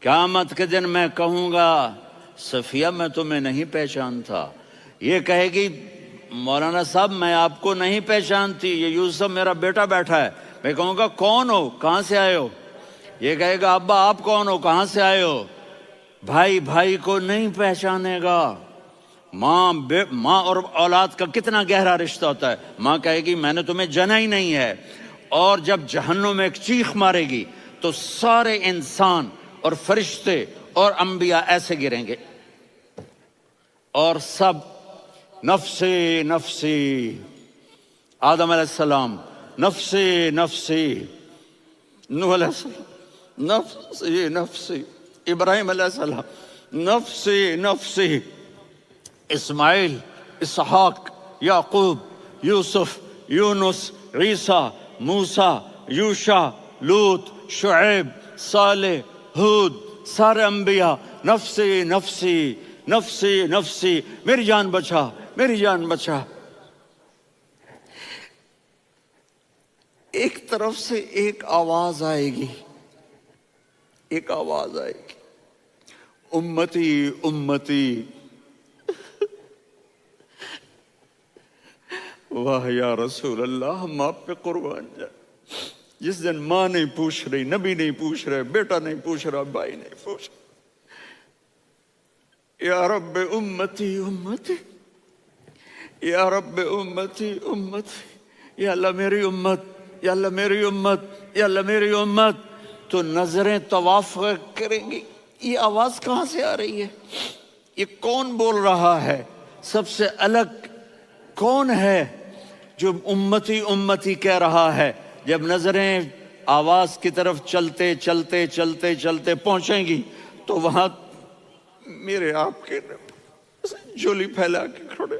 قیامت کے دن میں کہوں گا صفیہ میں تمہیں نہیں پہچانتا، یہ کہے گی مولانا صاحب میں آپ کو نہیں پہچانتی، یہ یوسف میرا بیٹا بیٹھا ہے۔ میں کہوں گا کون ہو، کہاں سے آئے ہو؟ یہ کہے گا ابا آپ کون ہو، کہاں سے آئے ہو؟ بھائی بھائی کو نہیں پہچانے گا۔ ماں اور اولاد کا کتنا گہرا رشتہ ہوتا ہے۔ ماں کہے گی میں نے تمہیں جنا ہی نہیں ہے، اور جب جہنم میں ایک چیخ مارے گی تو سارے انسان اور فرشتے اور انبیاء ایسے گریں گے، اور سب نفسی نفسی، آدم علیہ السلام نفسی نفسی، نوح علیہ السلام نفسی نفسی، ابراہیم علیہ السلام نفسی نفسی، اسماعیل، اسحاق، یعقوب، یوسف، یونس، عیسیٰ، موسیٰ، یوشع، لوط، شعیب، صالح، ہود، سارے انبیاء نفسی نفسی نفسی نفسی، میری جان بچا میری جان بچا۔ ایک طرف سے ایک آواز آئے گی، ایک آواز آئے گی، امتی امتی۔ واہ یا رسول اللہ، ہم آپ پہ قربان جائیں۔ جس دن ماں نہیں پوچھ رہی، نبی نہیں پوچھ رہے، بیٹا نہیں پوچھ رہا، بھائی نہیں پوچھ رہا، یا رب امتی امتی، یا رب امتی امتی، یا اللہ میری امت، یا اللہ میری امت، یا اللہ میری امت۔ تو نظریں طواف کریں گی، یہ آواز کہاں سے آ رہی ہے؟ یہ کون بول رہا ہے؟ سب سے الگ کون ہے جو امتی امتی کہہ رہا ہے؟ جب نظریں آواز کی طرف چلتے چلتے چلتے چلتے پہنچیں گی تو وہاں میرے آپ کے جولی پھیلا کے کھڑے،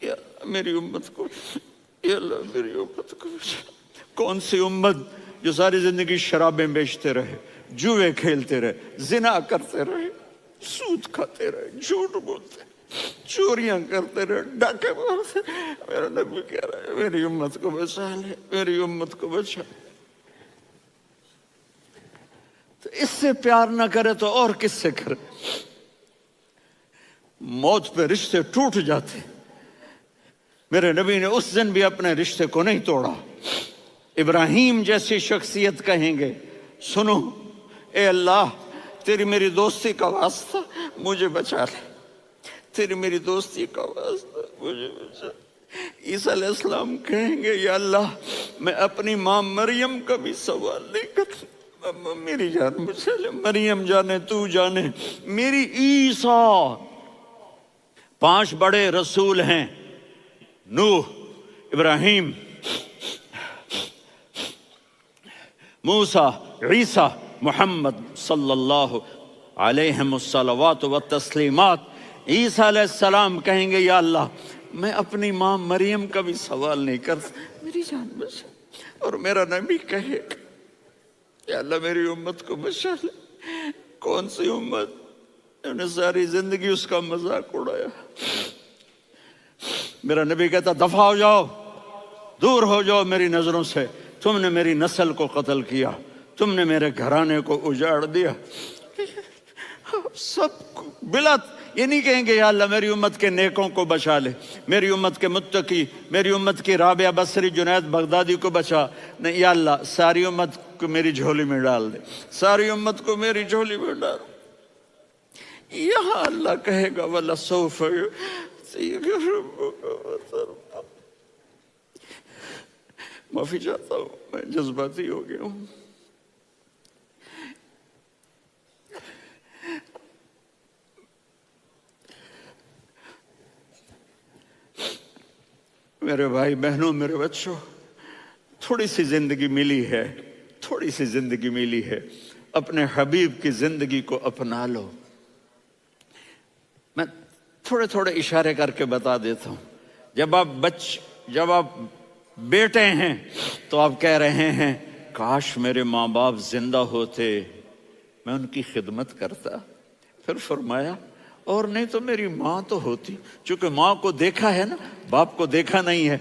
یا میری امت کو، یا اللہ میری امت کو۔ کون سی امت جو ساری زندگی شرابیں بیچتے رہے، جوئے کھیلتے رہے، زنا کرتے رہے، سود کھاتے رہے، جھوٹ بولتے، چوریاں کرتے رہے، ڈاکے مارتے۔ میرا نبی کہہ رہا ہے میری امت کو بچا لے، میری امت کو بچا۔ تو اس سے پیار نہ کرے تو اور کس سے کرے؟ موت پہ رشتے ٹوٹ جاتے، میرے نبی نے اس دن بھی اپنے رشتے کو نہیں توڑا۔ ابراہیم جیسی شخصیت کہیں گے سنو اے اللہ تیری میری دوستی کا واسطہ مجھے بچا لے، تیری میری دوستی کا واسطہ مجھے بچا۔ عیسیٰ علیہ السلام کہیں گے یا اللہ میں اپنی ماں مریم کا بھی سوال نہیں کرتا، میری جان بچا لے، مریم جانے تو جانے میری عیسیٰ۔ 5 بڑے رسول ہیں، نوح، ابراہیم، موسیٰ، عیسیٰ، محمد صلی اللہ علیہ الصلوات والتسلیمات۔ عیسیٰ علیہ السلام کہیں گے یا اللہ میں اپنی ماں مریم کا بھی سوال نہیں کرتا، میری جان بچا۔ اور میرا نبی کہے یا اللہ میری امت کو بچا لے۔ کون سی امت؟ انہوں نے ساری زندگی اس کا مذاق اڑایا۔ میرا نبی کہتا دفع ہو جاؤ، دور ہو جاؤ میری نظروں سے، تم نے میری نسل کو قتل کیا، تم نے میرے گھرانے کو اجاڑ دیا۔ سب کو بلا یہ نہیں کہیں گے یا اللہ میری امت کے نیکوں کو بچا لے، میری امت کے متقی، میری امت کی رابعہ بصری، جنید بغدادی کو بچا، نہیں یا اللہ ساری امت کو میری جھولی میں ڈال دے، ساری امت کو میری جھولی میں ڈال۔ یہاں اللہ کہے گا وَلَسَوْفَ يُعْطِيكَ رَبُّكَ فَتَرْضَىٰ۔ معافی چاہتا ہوں میں جذباتی ہو گیا ہوں۔ میرے بھائی بہنوں، میرے بچوں، تھوڑی سی زندگی ملی ہے، تھوڑی سی زندگی ملی ہے، اپنے حبیب کی زندگی کو اپنا لو۔ میں تھوڑے تھوڑے اشارے کر کے بتا دیتا ہوں۔ جب آپ بیٹے ہیں تو آپ کہہ رہے ہیں کاش میرے ماں باپ زندہ ہوتے، میں ان کی خدمت کرتا۔ پھر فرمایا اور نہیں تو میری ماں تو ہوتی، چونکہ ماں کو دیکھا ہے نا، باپ کو دیکھا نہیں ہے،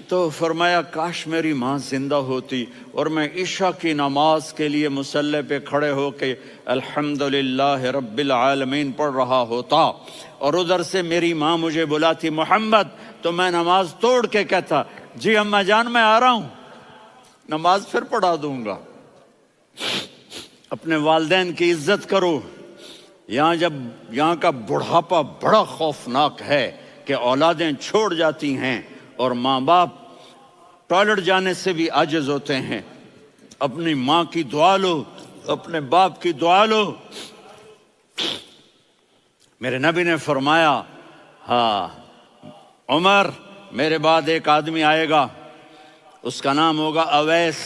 تو فرمایا کاش میری ماں زندہ ہوتی اور میں عشاء کی نماز کے لیے مصلی پہ کھڑے ہو کے الحمدللہ رب العالمین پڑھ رہا ہوتا، اور ادھر سے میری ماں مجھے بلاتی محمد، تو میں نماز توڑ کے کہتا جی اماں جان میں آ رہا ہوں، نماز پھر پڑھا دوں گا۔ اپنے والدین کی عزت کرو۔ یہاں کا بڑھاپا بڑا خوفناک ہے کہ اولادیں چھوڑ جاتی ہیں اور ماں باپ ٹوائلٹ جانے سے بھی عاجز ہوتے ہیں۔ اپنی ماں کی دعا لو، اپنے باپ کی دعا لو۔ میرے نبی نے فرمایا ہاں عمر، میرے بعد ایک آدمی آئے گا، اس کا نام ہوگا اویس،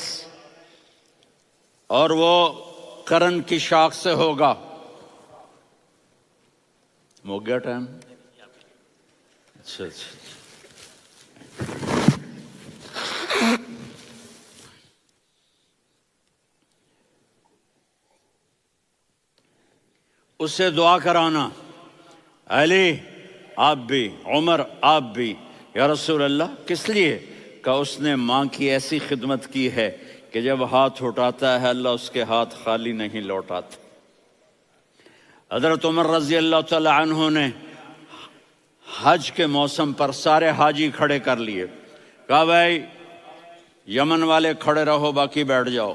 اور وہ قرن کی شاخ سے ہوگا۔ ہو گیا ٹائم؟ اچھا اس سے دعا کرانا، علی آپ بھی، عمر آپ بھی، یا رسول اللہ کس لیے؟ کہ اس نے ماں کی ایسی خدمت کی ہے کہ جب ہاتھ اٹھاتا ہے اللہ اس کے ہاتھ خالی نہیں لوٹاتا۔ حضرت عمر رضی اللہ تعالی عنہ نے حج کے موسم پر سارے حاجی کھڑے کر لیے، کہا بھائی یمن والے کھڑے رہو باقی بیٹھ جاؤ،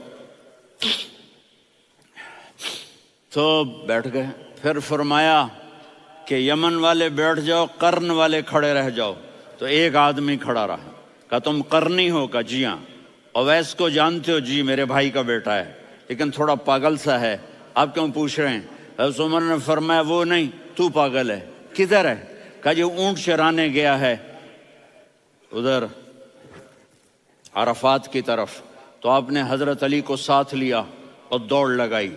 تو بیٹھ گئے۔ پھر فرمایا کہ یمن والے بیٹھ جاؤ، قرن والے کھڑے رہ جاؤ، تو ایک آدمی کھڑا رہا، کہا تم قرنی ہو؟ کہا جی ہاں۔ اویس کو جانتے ہو؟ جی میرے بھائی کا بیٹا ہے لیکن تھوڑا پاگل سا ہے، آپ کیوں پوچھ رہے ہیں؟ حضرت عمر نے فرمایا وہ نہیں، تو پاگل ہے۔ کدھر ہے؟ کہا جی اونٹ چرانے گیا ہے ادھر عرفات کی طرف۔ تو آپ نے حضرت علی کو ساتھ لیا اور دوڑ لگائی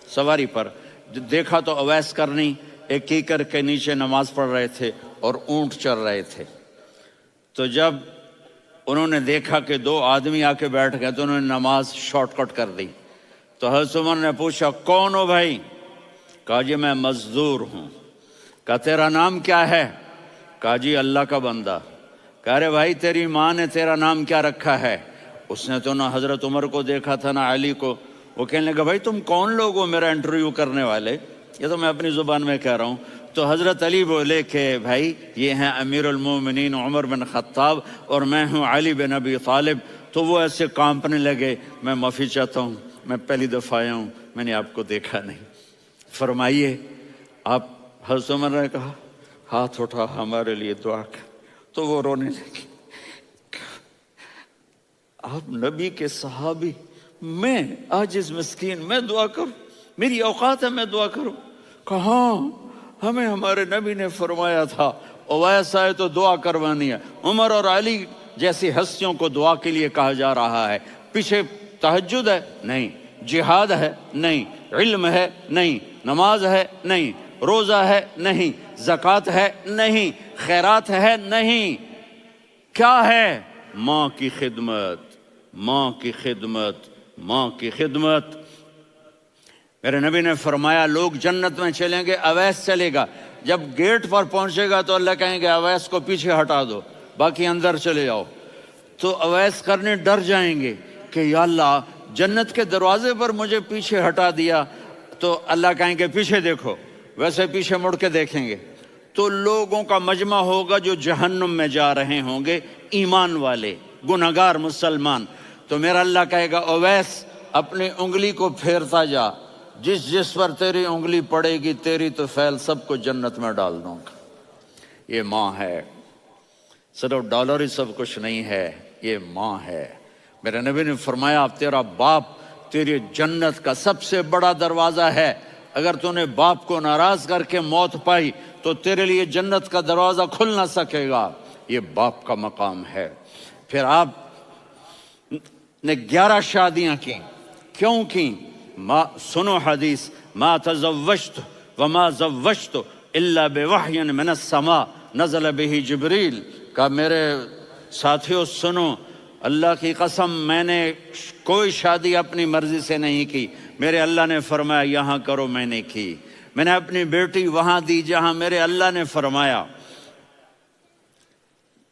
سواری پر۔ دیکھا تو اویس کرنی ایک کیکر کے نیچے نماز پڑھ رہے تھے اور اونٹ چر رہے تھے۔ تو جب انہوں نے دیکھا کہ دو آدمی آ کے بیٹھ گئے تو انہوں نے نماز شارٹ کٹ کر دی۔ تو حضرت عمر نے پوچھا کون ہو بھائی؟ کہا جی میں مزدور ہوں۔ کہا تیرا نام کیا ہے؟ کہا جی اللہ کا بندہ۔ کہا رے بھائی تیری ماں نے تیرا نام کیا رکھا ہے؟ اس نے تو نہ حضرت عمر کو دیکھا تھا نہ علی کو۔ وہ کہنے لگا بھائی تم کون لوگ ہو میرا انٹرویو کرنے والے؟ یہ تو میں اپنی زبان میں کہہ رہا ہوں۔ تو حضرت علی بولے کہ بھائی یہ ہیں امیر المومنین عمر بن خطاب اور میں ہوں علی بن ابی طالب۔ تو وہ ایسے کانپنے لگے، میں معافی چاہتا ہوں، میں پہلی دفعہ آیا ہوں، میں نے آپ کو دیکھا نہیں، فرمائیے آپ۔ حضرت عمر نے کہا ہاتھ اٹھا ہمارے لیے دعا کر۔ تو وہ رونے لگے، آپ نبی کے صحابی، میں عاجز مسکین میں دعا کروں؟ میری اوقات ہے میں دعا کروں؟ کہاں، ہمیں ہمارے نبی نے فرمایا تھا اویس آئے تو دعا کروانی ہے۔ عمر اور علی جیسی ہستیوں کو دعا کے لیے کہا جا رہا ہے۔ پیچھے تہجد ہے؟ نہیں۔ جہاد ہے؟ نہیں۔ علم ہے؟ نہیں۔ نماز ہے؟ نہیں۔ روزہ ہے؟ نہیں۔ زکوٰۃ ہے؟ نہیں۔ خیرات ہے؟ نہیں۔ کیا ہے؟ ماں کی خدمت، ماں کی خدمت، ماں کی خدمت۔ میرے نبی نے فرمایا لوگ جنت میں چلیں گے، اویس چلے گا، جب گیٹ پر پہنچے گا تو اللہ کہیں گے اویس کو پیچھے ہٹا دو، باقی اندر چلے جاؤ۔ تو اویس کرنے ڈر جائیں گے کہ یا اللہ جنت کے دروازے پر مجھے پیچھے ہٹا دیا، تو اللہ کہیں گے پیچھے دیکھو، ویسے پیچھے مڑ کے دیکھیں گے تو لوگوں کا مجمع ہوگا جو جہنم میں جا رہے ہوں گے، ایمان والے، گنہگار مسلمان۔ تو میرا اللہ کہے گا اویس اپنی انگلی کو پھیرتا جا، جس جس پر تیری انگلی پڑے گی تیری تو فیل سب کو جنت میں ڈال دوں گا۔ یہ ماں ہے، صرف ڈالر ہی سب کچھ نہیں ہے، یہ ماں ہے۔ میرے نبی نے فرمایا تیرا باپ تیری جنت کا سب سے بڑا دروازہ ہے، اگر تو نے باپ کو ناراض کر کے موت پائی تو تیرے لیے جنت کا دروازہ کھل نہ سکے گا، یہ باپ کا مقام ہے۔ پھر آپ نے 11 شادیاں کی، کیوں کی؟ سنو حدیث، ما تزوجت وما زوجت الا بوحی من السماء نزل به جبریل۔ کہا میرے ساتھیوں سنو، اللہ کی قسم میں نے کوئی شادی اپنی مرضی سے نہیں کی، میرے اللہ نے فرمایا یہاں کرو، میں نے کی۔ میں نے اپنی بیٹی وہاں دی جہاں میرے اللہ نے فرمایا۔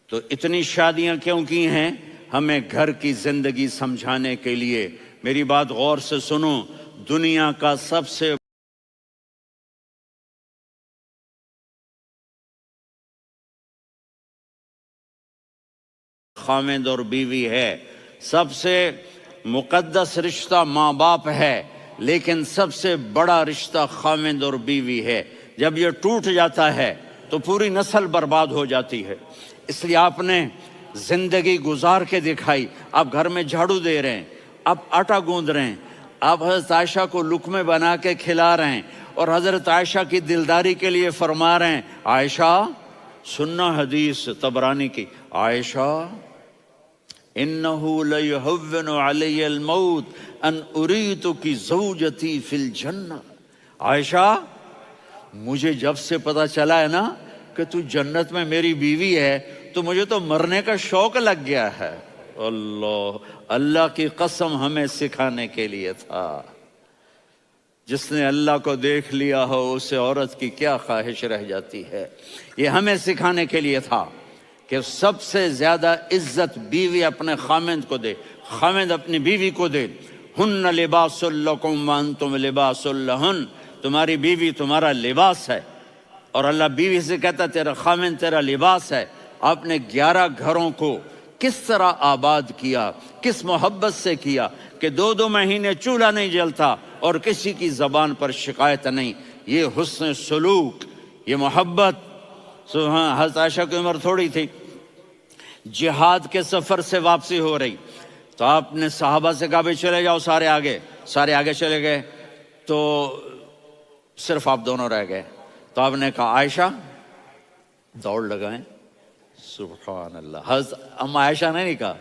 تو اتنی شادیاں کیوں کی ہیں؟ ہمیں گھر کی زندگی سمجھانے کے لیے۔ میری بات غور سے سنو، دنیا کا سب سے خاوند اور بیوی ہے، سب سے مقدس رشتہ ماں باپ ہے، لیکن سب سے بڑا رشتہ خاوند اور بیوی ہے۔ جب یہ ٹوٹ جاتا ہے تو پوری نسل برباد ہو جاتی ہے۔ اس لیے آپ نے زندگی گزار کے دکھائی۔ آپ گھر میں جھاڑو دے رہے ہیں، آپ آٹا گوندھ رہے ہیں، آپ حضرت عائشہ کو لقمے بنا کے کھلا رہے ہیں، اور حضرت عائشہ کی دلداری کے لیے فرما رہے ہیں، عائشہ سننا حدیث طبرانی کی، عائشہ انہو لیہون علی الموت ان اریتکی زوجتی فی الجنہ۔ عائشہ مجھے جب سے پتا چلا ہے نا کہ تو جنت میں میری بیوی ہے تو مجھے تو مرنے کا شوق لگ گیا ہے۔ اللہ کی قسم ہمیں سکھانے کے لیے تھا۔ جس نے اللہ کو دیکھ لیا ہو اسے عورت کی کیا خواہش رہ جاتی ہے۔ یہ ہمیں سکھانے کے لیے تھا کہ سب سے زیادہ عزت بیوی اپنے خاوند کو دے، خاوند اپنی بیوی کو دے۔ ہن لباس لکم وانتم لباس لہن، تمہاری بیوی تمہارا لباس ہے، اور اللہ بیوی سے کہتا تیرا خاوند تیرا لباس ہے۔ آپ نے 11 گھروں کو کس طرح آباد کیا، کس محبت سے کیا کہ 2 مہینے چولہا نہیں جلتا اور کسی کی زبان پر شکایت نہیں۔ یہ حسن سلوک، یہ محبت۔ حضرت عائشہ کی عمر تھوڑی تھی، جہاد کے سفر سے واپسی ہو رہی، تو آپ نے صحابہ سے کہا بھی چلے جاؤ سارے آگے چلے گئے، تو صرف آپ دونوں رہ گئے۔ تو آپ نے کہا عائشہ دوڑ لگائیں۔ سبحان اللہ، حضرت اما عائشہ نے نہیں کہا،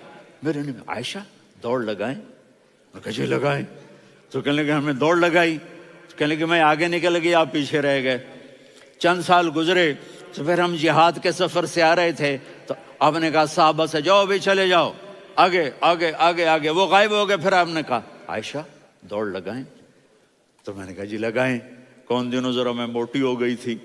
میرے نے عائشہ دوڑ لگائیں، میں کہا جی لگائیں۔ تو کہنے لگے ہمیں دوڑ لگائی، تو کہنے لگے میں آگے نکل گئی آپ پیچھے رہ گئے۔ چند سال گزرے تو پھر ہم جہاد کے سفر سے آ رہے تھے، تو آپ نے کہا صحابہ سے جاؤ بھی چلے جاؤ آگے آگے آگے آگے، وہ غائب ہو گئے۔ پھر آپ نے کہا عائشہ دوڑ لگائیں، تو میں نے کہا جی لگائیں۔ کون دنوں ذرا میں موٹی ہو گئی تھی،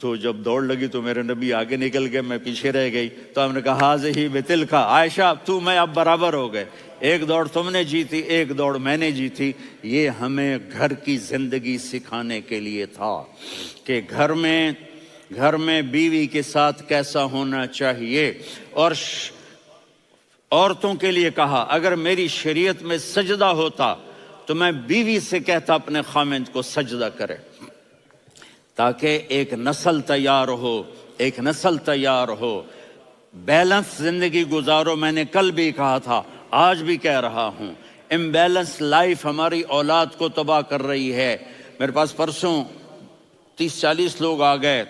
تو جب دوڑ لگی تو میرے نبی آگے نکل گئے، میں پیچھے رہ گئی۔ تو ہم نے کہا ہاذہ بتلک، عائشہ تو میں اب برابر ہو گئے، ایک دوڑ تم نے جیتی ایک دوڑ میں نے جیتی۔ یہ ہمیں گھر کی زندگی سکھانے کے لیے تھا کہ گھر میں بیوی کے ساتھ کیسا ہونا چاہیے۔ اور عورتوں کے لیے کہا اگر میری شریعت میں سجدہ ہوتا تو میں بیوی سے کہتا اپنے خاوند کو سجدہ کرے، تاکہ ایک نسل تیار ہو، بیلنس زندگی گزارو۔ میں نے کل بھی کہا تھا، آج بھی کہہ رہا ہوں، امبیلنس لائف ہماری اولاد کو تباہ کر رہی ہے۔ میرے پاس پرسوں 30-40 لوگ آ گئے،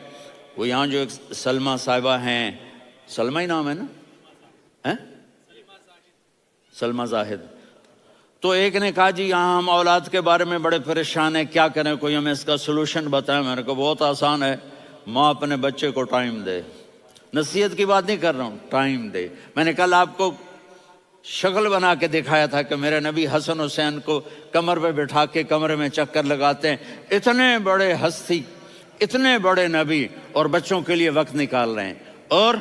وہ یہاں جو ایک سلمہ صاحبہ ہیں، سلمہ ہی نام ہے نا، سلمہ زاہد، تو ایک نے کہا جی یہاں ہم اولاد کے بارے میں بڑے پریشان ہیں، کیا کریں، کوئی ہمیں اس کا سلوشن بتائیں۔ میں نے کہا بہت آسان ہے، ماں اپنے بچے کو ٹائم دے۔ نصیحت کی بات نہیں کر رہا ہوں، ٹائم دے۔ میں نے کل آپ کو شکل بنا کے دکھایا تھا کہ میرے نبی حسن حسین کو کمر پہ بٹھا کے کمرے میں چکر لگاتے ہیں۔ اتنے بڑے ہستی، اتنے بڑے نبی، اور بچوں کے لیے وقت نکال رہے ہیں اور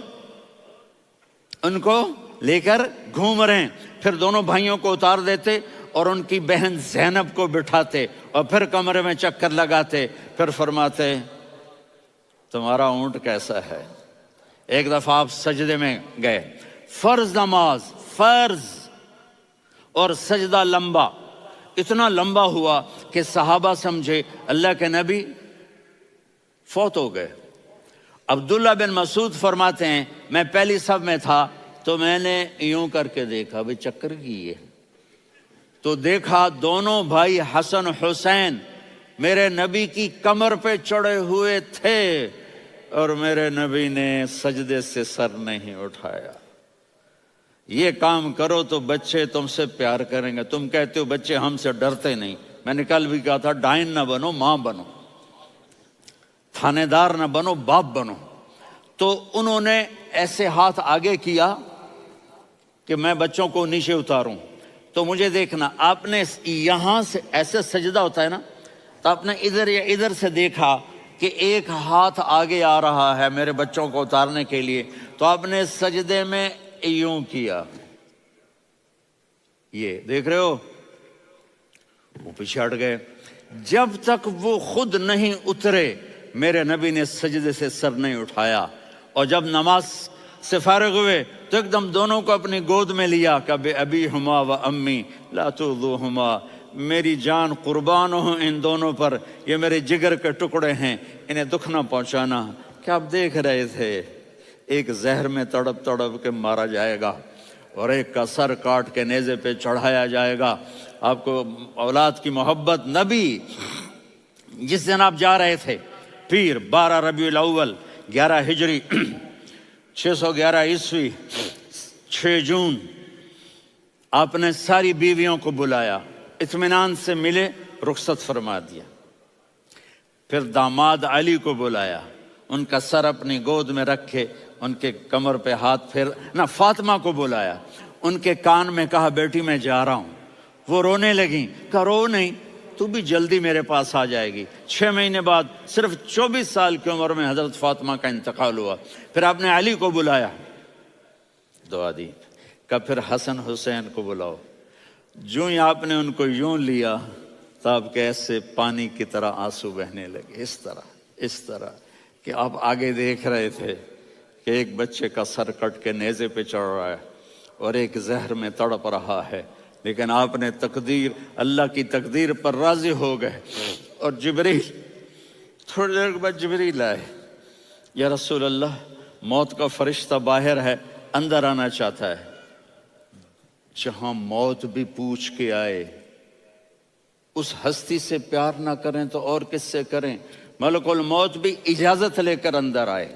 ان کو لے کر گھوم رہے ہیں۔ پھر دونوں بھائیوں کو اتار دیتے اور ان کی بہن زینب کو بٹھاتے اور پھر کمرے میں چکر لگاتے، پھر فرماتے تمہارا اونٹ کیسا ہے۔ ایک دفعہ آپ سجدے میں گئے، فرض نماز، فرض، اور سجدہ لمبا، اتنا لمبا ہوا کہ صحابہ سمجھے اللہ کے نبی فوت ہو گئے۔ عبداللہ بن مسعود فرماتے ہیں میں پہلی صف میں تھا تو میں نے یوں کر کے دیکھا بھی چکر کی ہے، تو دیکھا دونوں بھائی حسن حسین میرے نبی کی کمر پہ چڑھے ہوئے تھے اور میرے نبی نے سجدے سے سر نہیں اٹھایا۔ یہ کام کرو تو بچے تم سے پیار کریں گے۔ تم کہتے ہو بچے ہم سے ڈرتے نہیں، میں نے کل بھی کہا تھا ڈائن نہ بنو، ماں بنو، تھانے دار نہ بنو، باپ بنو۔ تو انہوں نے ایسے ہاتھ آگے کیا کہ میں بچوں کو نیچے اتاروں، تو مجھے دیکھنا، آپ نے یہاں سے ایسے سجدہ ہوتا ہے نا، تو آپ نے ادھر یا ادھر سے دیکھا کہ ایک ہاتھ آگے آ رہا ہے میرے بچوں کو اتارنے کے لیے، تو آپ نے سجدے میں یوں کیا، یہ دیکھ رہے ہو، وہ پیچھے ہٹ گئے۔ جب تک وہ خود نہیں اترے میرے نبی نے سجدے سے سر نہیں اٹھایا، اور جب نماز سے فارغ ہوئے تو ایک دم دونوں کو اپنی گود میں لیا کہ بے ابی ہما و امی لا تؤذوہما، میری جان قربان ہو ان دونوں پر، یہ میرے جگر کے ٹکڑے ہیں، انہیں دکھ نہ پہنچانا۔ کیا آپ دیکھ رہے تھے ایک زہر میں تڑپ تڑپ کے مارا جائے گا، اور ایک کا سر کاٹ کے نیزے پہ چڑھایا جائے گا۔ آپ کو اولاد کی محبت، نبی جس دن آپ جا رہے تھے پیر 12 ربیع الاول 11 ہجری 611 عیسوی 6 جون، آپ نے ساری بیویوں کو بلایا، اطمینان سے ملے، رخصت فرما دیا۔ پھر داماد علی کو بلایا، ان کا سر اپنی گود میں رکھے، ان کے کمر پہ ہاتھ پھیر نہ، فاطمہ کو بلایا، ان کے کان میں کہا بیٹی میں جا رہا ہوں۔ وہ رونے لگیں، کہا رو نہیں، تو بھی جلدی میرے پاس آ جائے گی۔ 6 مہینے بعد صرف 24 سال کی عمر میں حضرت فاطمہ کا انتقال ہوا۔ پھر آپ نے علی کو بلایا، دعا دی، کہا پھر حسن حسین کو بلاؤ۔ جو ہی آپ نے ان کو یوں لیا تو آپ کے ایسے پانی کی طرح آنسو بہنے لگے، اس طرح کہ آپ آگے دیکھ رہے تھے کہ ایک بچے کا سر کٹ کے نیزے پہ چڑھ رہا ہے اور ایک زہر میں تڑپ رہا ہے، لیکن آپ نے تقدیر، اللہ کی تقدیر پر راضی ہو گئے۔ اور جبریل، تھوڑی دیر کے بعد جبریل آئے، یا رسول اللہ موت کا فرشتہ باہر ہے، اندر آنا چاہتا ہے۔ جہاں موت بھی پوچھ کے آئے، اس ہستی سے پیار نہ کریں تو اور کس سے کریں؟ ملک الموت بھی اجازت لے کر اندر آئے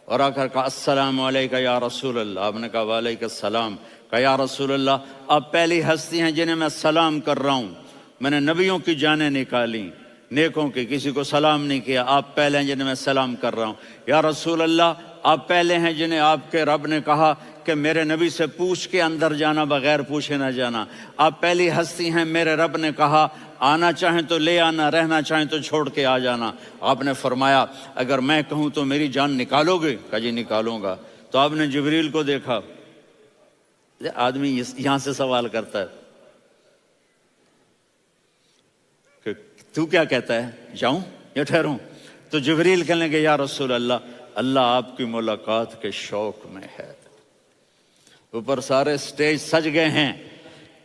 اور آ کر کہا السلام علیکہ یا رسول اللہ۔ آپ نے کہا وعلیکم السلام۔ کہا یا رسول اللہ آپ پہلی ہستی ہیں جنہیں میں سلام کر رہا ہوں، میں نے نبیوں کی جانیں نکالی، نیکوں کی، کسی کو سلام نہیں کیا، آپ پہلے ہیں جنہیں میں سلام کر رہا ہوں۔ یا رسول اللہ آپ پہلے ہیں جنہیں آپ کے رب نے کہا کہ میرے نبی سے پوچھ کے اندر جانا، بغیر پوچھے نہ جانا۔ آپ پہلی ہستی ہیں، میرے رب نے کہا آنا چاہیں تو لے آنا، رہنا چاہیں تو چھوڑ کے آ جانا۔ آپ نے فرمایا اگر میں کہوں تو میری جان نکالو گے؟ کہا جی نکالوں گا۔ تو آپ نے جبریل کو دیکھا، آدمی یہاں سے سوال کرتا ہے کہ تو کیا کہتا ہے، جاؤں یا ٹھہروں؟ تو جبریل کہنے لگے یا رسول اللہ، اللہ آپ کی ملاقات کے شوق میں ہے۔ اوپر سارے سٹیج سج گئے ہیں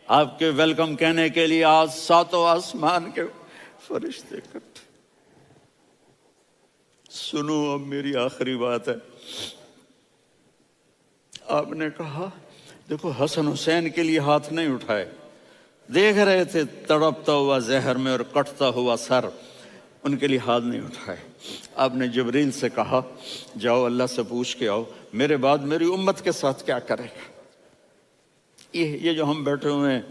آپ کے ویلکم کہنے کے لیے، آج 7 آسمان کے فرشتے اکٹھے۔ سنو اب میری آخری بات ہے۔ آپ نے کہا دیکھو حسن حسین کے لیے ہاتھ نہیں اٹھائے، دیکھ رہے تھے تڑپتا ہوا زہر میں اور کٹتا ہوا سر، ان کے لیے ہاتھ نہیں اٹھائے۔ آپ نے جبریل سے کہا جاؤ اللہ سے پوچھ کے آؤ میرے بعد میری امت کے ساتھ کیا کرے گا۔ یہ جو ہم بیٹھے ہوئے ہیں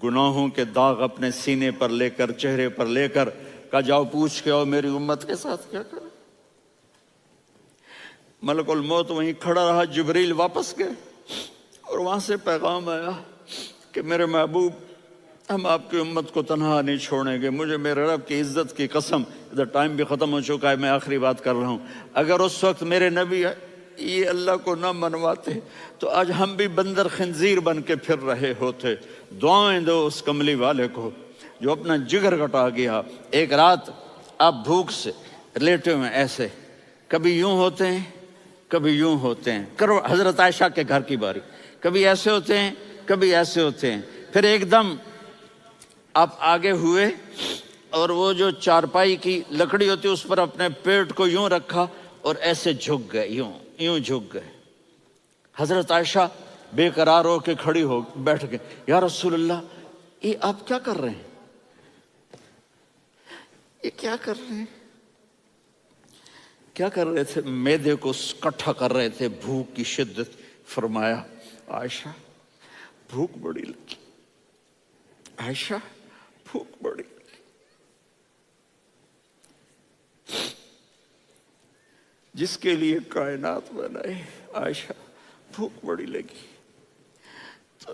گناہوں کے داغ اپنے سینے پر لے کر، چہرے پر لے کر، کہا جاؤ پوچھ کے آؤ میری امت کے ساتھ کیا کرے۔ ملک الموت وہیں کھڑا رہا، جبریل واپس گئے اور وہاں سے پیغام آیا کہ میرے محبوب ہم آپ کی امت کو تنہا نہیں چھوڑیں گے، مجھے میرے رب کی عزت کی قسم، ادھر ٹائم بھی ختم ہو چکا ہے، میں آخری بات کر رہا ہوں، اگر اس وقت میرے نبی یہ اللہ کو نہ منواتے تو آج ہم بھی بندر خنزیر بن کے پھر رہے ہوتے۔ دعائیں دو اس کملی والے کو جو اپنا جگر کٹا گیا۔ ایک رات آپ بھوک سے لیٹے ہوئے ایسے، کبھی یوں ہوتے ہیں کبھی یوں ہوتے ہیں، کرو حضرت عائشہ کے گھر کی باری، کبھی ایسے ہوتے ہیں کبھی ایسے ہوتے ہیں۔ پھر ایک دم آپ آگے ہوئے اور وہ جو چارپائی کی لکڑی ہوتی اس پر اپنے پیٹ کو یوں رکھا اور ایسے جھک گئے، یوں جھک گئے۔ حضرت عائشہ بے قرار ہو کے کھڑی ہو بیٹھ گئے، یا رسول اللہ یہ آپ کیا کر رہے ہیں، یہ کیا کر رہے ہیں؟ کیا کر رہے تھے؟ معدے کو کٹھا کر رہے تھے، بھوک کی شدت۔ فرمایا عائشہ بھوک بڑی لگی، عائشہ بھوک بڑی لگی۔ جس کے لیے کائنات بنائے، عائشہ بھوک بڑی لگی۔ تو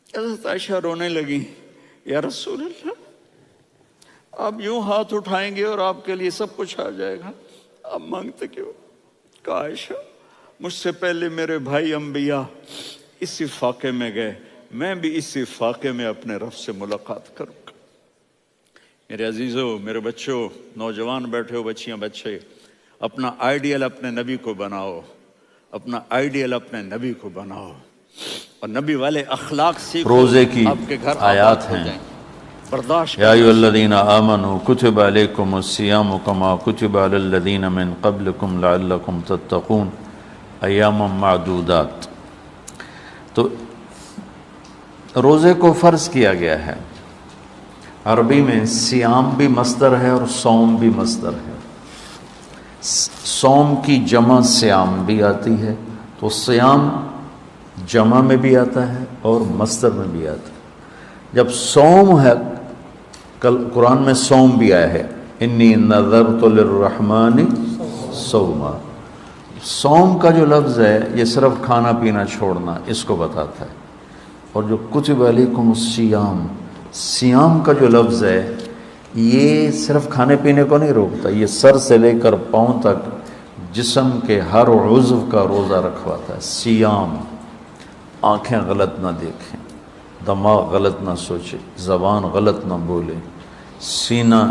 حضرت عائشہ رونے لگی، یا رسول اللہ آپ یوں ہاتھ اٹھائیں گے اور آپ کے لیے سب کچھ آ جائے گا، آپ مانگتے کیوں؟ کاش مجھ سے پہلے میرے بھائی انبیاء اسی فاقے میں گئے، میں بھی اسی فاقے میں اپنے رب سے ملاقات کروں گا۔ میرے عزیزوں، میرے بچوں، نوجوان بیٹھے ہو، بچیاں بچے، اپنا آئیڈیل اپنے نبی کو بناؤ، اپنا آئیڈیل اپنے نبی کو بناؤ، اور نبی والے اخلاق سیکھو، روزے کی آپ کے گھر آباد آیات ہو ہیں۔ جائیں۔ برداشت یا ایھا کرنا الذین سیکھو۔ آمنوا کتب علیکم الصیام کما کتب علی الذین من قبلکم لعلکم تتقون ایاما معدودات۔ تو روزے کو فرض کیا گیا ہے۔ عربی میں صیام بھی مصدر ہے اور صوم بھی مصدر ہے۔ صوم کی جمع صیام بھی آتی ہے، تو صیام جمع میں بھی آتا ہے اور مصدر میں بھی آتا ہے۔ جب صوم ہے، کل قرآن میں صوم بھی آیا ہے، انی نذرت للرحمن صوما۔ صوم کا جو لفظ ہے یہ صرف کھانا پینا چھوڑنا اس کو بتاتا ہے، اور جو کتب علیکم الصیام، صیام کا جو لفظ ہے یہ صرف کھانے پینے کو نہیں روکتا، یہ سر سے لے کر پاؤں تک جسم کے ہر عضو کا روزہ رکھواتا ہے۔ صیام، آنکھیں غلط نہ دیکھیں، دماغ غلط نہ سوچے، زبان غلط نہ بولے، سینہ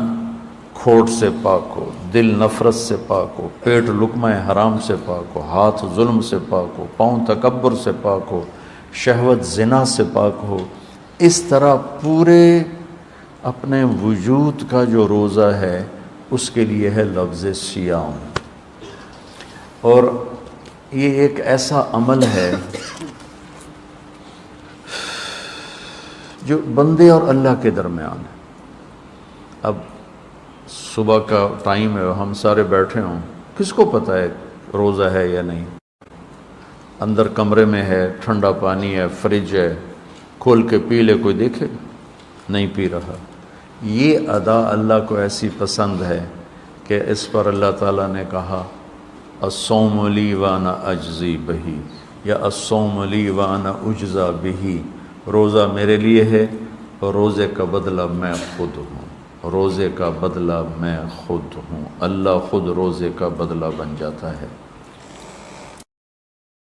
کھوٹ سے پاک ہو، دل نفرت سے پاک ہو، پیٹ لقمہ حرام سے پاک ہو، ہاتھ ظلم سے پاک ہو، پاؤں تکبر سے پاک ہو، شہوت زنا سے پاک ہو۔ اس طرح پورے اپنے وجود کا جو روزہ ہے اس کے لیے ہے لفظ صیام۔ اور یہ ایک ایسا عمل ہے جو بندے اور اللہ کے درمیان ہے۔ اب صبح کا ٹائم ہے، ہم سارے بیٹھے ہوں، کس کو پتہ ہے روزہ ہے یا نہیں؟ اندر کمرے میں ہے، ٹھنڈا پانی ہے، فریج ہے، کھول کے پی لے، کوئی دیکھے؟ نہیں پی رہا۔ یہ ادا اللہ کو ایسی پسند ہے کہ اس پر اللہ تعالیٰ نے کہا الصوم لی وانا اجزی بہی، یا الصوم لی وانا اجزا بہی، روزہ میرے لیے ہے اور روزے کا بدلہ میں خود ہوں، روزے کا بدلہ میں خود ہوں۔ اللہ خود روزے کا بدلہ بن جاتا ہے۔